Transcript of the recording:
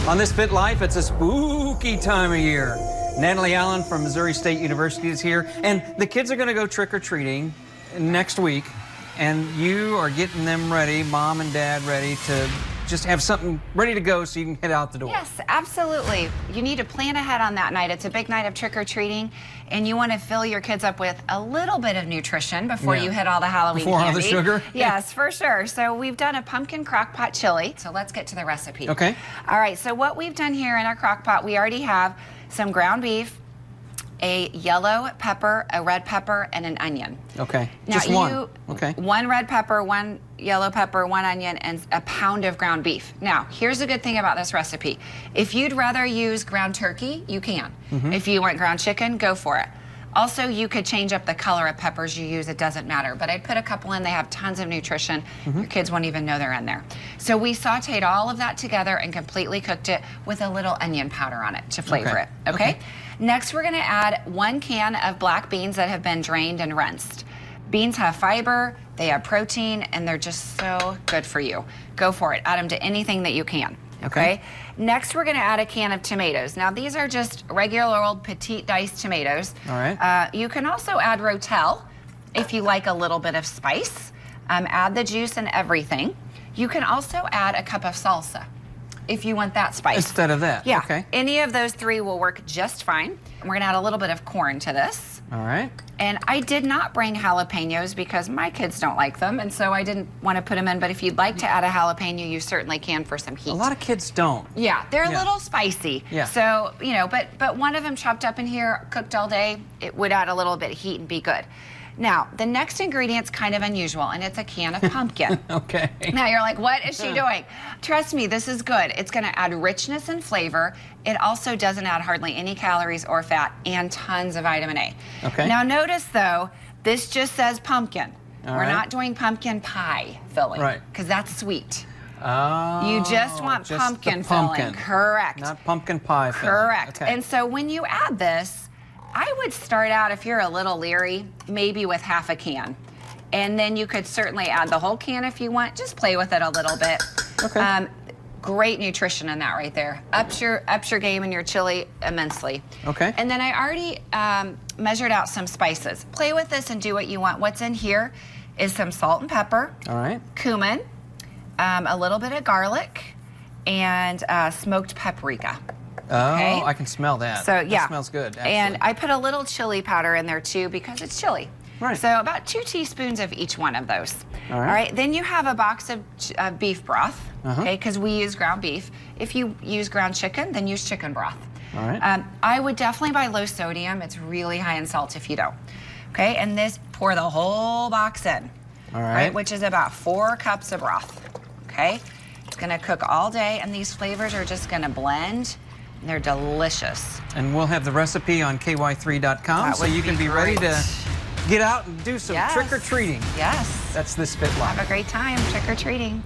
On this Fit Life, it's a spooky time of year. Natalie Allen from Missouri State University is here, and the kids are going to go trick-or-treating next week, and you are getting them ready, mom and dad ready to just have something ready to go so you can head out the door. Yes, absolutely. You need to plan ahead on that night. It's a big night of trick-or-treating, and you want to fill your kids up with a little bit of nutrition before you hit all the Halloween before candy. all the sugar? Yes, for sure. So we've done a pumpkin crock pot chili. So let's get to the recipe. Okay. All right, so what we've done here in our crock pot, we already have some ground beef, a yellow pepper, a red pepper, and an onion. Okay. Now Just one. Okay. One red pepper, one yellow pepper, one onion, and a pound of ground beef. Now, here's a good thing about this recipe. If you'd rather use ground turkey, you can. If you want ground chicken, go for it. Also, you could change up the color of peppers you use. It doesn't matter. But I put a couple in. They have tons of nutrition. Your kids won't even know they're in there. So we sauteed all of that together and completely cooked it with a little onion powder on it to flavor it. Okay? Next, we're going to add 1 can of black beans that have been drained and rinsed. Beans have fiber, they have protein, and they're just so good for you. Go for it. Add them to anything that you can. Okay. Next, we're going to add a can of tomatoes. Now, these are just regular old petite diced tomatoes. All right. You can also add Rotel if you like a little bit of spice. Add the juice and everything. You can also add a cup of salsa if you want that spice. Instead of that. Yeah. Okay. Any of those 3 will work just fine. We're going to add a little bit of corn to this. All right. And I did not bring jalapenos because my kids don't like them, and so I didn't want to put them in. But if you'd like to add a jalapeno, you certainly can for some heat. A lot of kids don't. Yeah, they're a little spicy. Yeah. So, you know, but one of them chopped up in here, cooked all day, it would add a little bit of heat and be good. Now, the next ingredient's kind of unusual, and it's a can of pumpkin. Okay. Now you're like, what is she doing? Trust me, this is good. It's going to add richness and flavor. It also doesn't add hardly any calories or fat and tons of vitamin A. Okay. Now notice though, this just says pumpkin. All We're right. not doing pumpkin pie filling. Right. Because that's sweet. Oh. You just want just pumpkin the pumpkin. filling. Correct. Not pumpkin pie filling. Correct. Okay. And so when you add this, I would start out, if you're a little leery, maybe with half a can. And then you could certainly add the whole can if you want. Just play with it a little bit. Okay. Great nutrition in that right there. Ups your game in your chili immensely. Okay. And then I already measured out some spices. Play with this and do what you want. What's in here is some salt and pepper. All right. Cumin, a little bit of garlic, and smoked paprika. Oh, Okay. I can smell that. So yeah, That smells good, actually. And I put a little chili powder in there too because it's chili. Right. So about 2 teaspoons of each one of those. All right. All right. Then you have a box of beef broth. Okay, because we use ground beef. If you use ground chicken, then use chicken broth. All right. I would definitely buy low sodium. It's really high in salt if you don't. Okay, and this, pour the whole box in. All right. Which is about 4 cups of broth. Okay, it's gonna cook all day, and these flavors are just gonna blend. And they're delicious. And we'll have the recipe on ky3.com so you can be ready to get out and do some trick-or-treating. Yes. That's this Fit Life. Have a great time trick-or-treating.